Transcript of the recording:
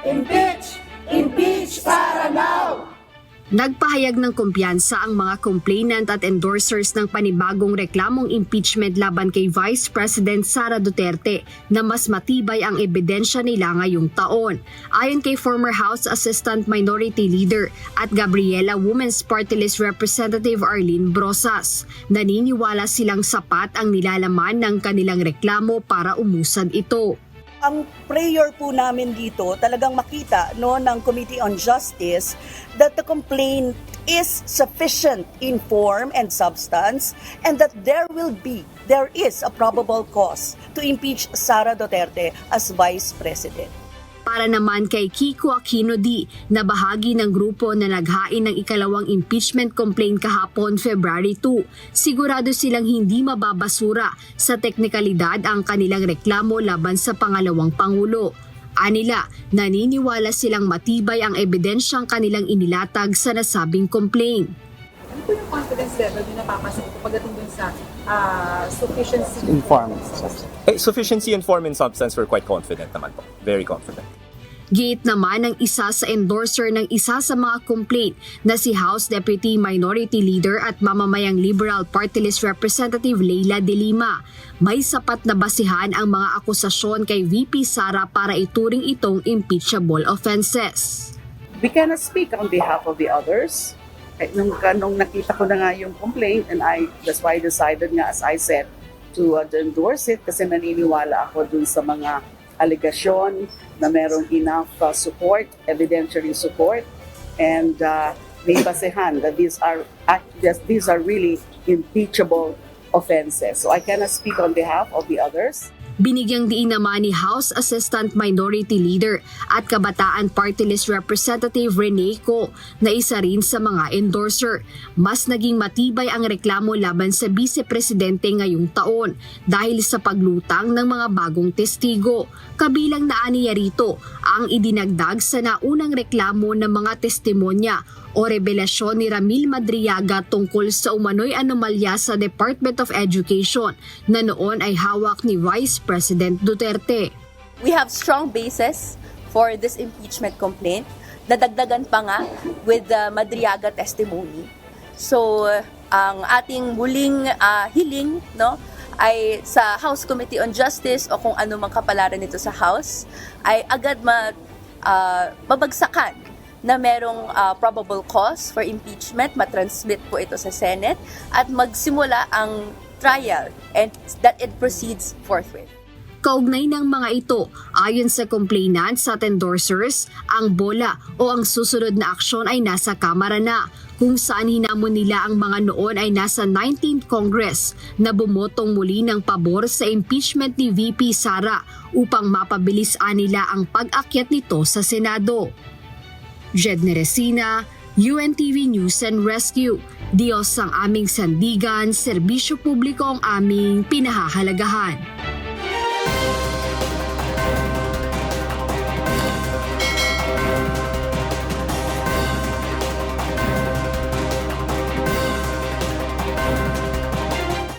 Impeach! Impeach Sara now! Nagpahayag ng kumpiyansa ang mga complainant at endorsers ng panibagong reklamong impeachment laban kay Vice President Sara Duterte na mas matibay ang ebidensya nila ngayong taon. Ayon kay former House Assistant Minority Leader at Gabriela Women's Party List Representative Arlene Brosas, naniniwala silang sapat ang nilalaman ng kanilang reklamo para umusad ito. Ang prayer po namin dito talagang makita ng Committee on Justice that the complaint is sufficient in form and substance and that there is a probable cause to impeach Sara Duterte as Vice President. Para naman kay Kiko Aquino D, na bahagi ng grupo na naghain ng ikalawang impeachment complaint kahapon February 2, sigurado silang hindi mababasura sa teknikalidad ang kanilang reklamo laban sa pangalawang Pangulo. Anila, naniniwala silang matibay ang ebidensyang kanilang inilatag sa nasabing complaint. Ano po yung confidence level na napapasa ito pagdating dun sa sufficiency in form and substance? Sufficiency in form and substance, we're quite confident naman po. Very confident. Giit naman ng isa sa endorser ng isa sa mga complaint na si House Deputy Minority Leader at mamamayang Liberal Party List Representative Leila De Lima. May sapat na basihan ang mga akusasyon kay VP Sara para ituring itong impeachable offenses. We cannot speak on behalf of the others. Nung nakita ko na nga yung complaint, and that's why I decided nga, as I said, to endorse it kasi naniniwala ako dun sa mga allegation na merong enough support, evidentiary support, and may basehan that these are really impeachable offenses. So I cannot speak on behalf of the others. Binigyang diin naman ni House Assistant Minority Leader at Kabataan Party List Representative Rene Co na isa rin sa mga endorser. Mas naging matibay ang reklamo laban sa Vice-Presidente ngayong taon dahil sa paglutang ng mga bagong testigo. Kabilang na aniya rito ang idinagdag sa naunang reklamo ng mga testimonya o revelasyon ni Ramil Madriaga tungkol sa umano'y anomalya sa Department of Education na noon ay hawak ni Vice President Duterte. We have strong basis for this impeachment complaint. Dadagdagan pa nga with the Madriaga testimony. So, ang ating muling hiling ay sa House Committee on Justice o kung ano mang kapalaran nito sa House ay agad mabagsakan na merong probable cause for impeachment, matransmit po ito sa Senate at magsimula ang trial and that it proceeds forthwith. Kaugnay ng mga ito, ayon sa complainants at endorsers, ang bola o ang susunod na aksyon ay nasa Kamara na, kung saan hinamon nila ang mga noon ay nasa 19th Congress na bumotong muli ng pabor sa impeachment ni VP Sara upang mapabilis nila ang pag-akyat nito sa Senado. Jed Neresina, UNTV News and Rescue. Diyos ang aming sandigan, serbisyo publiko ang aming pinahahalagahan.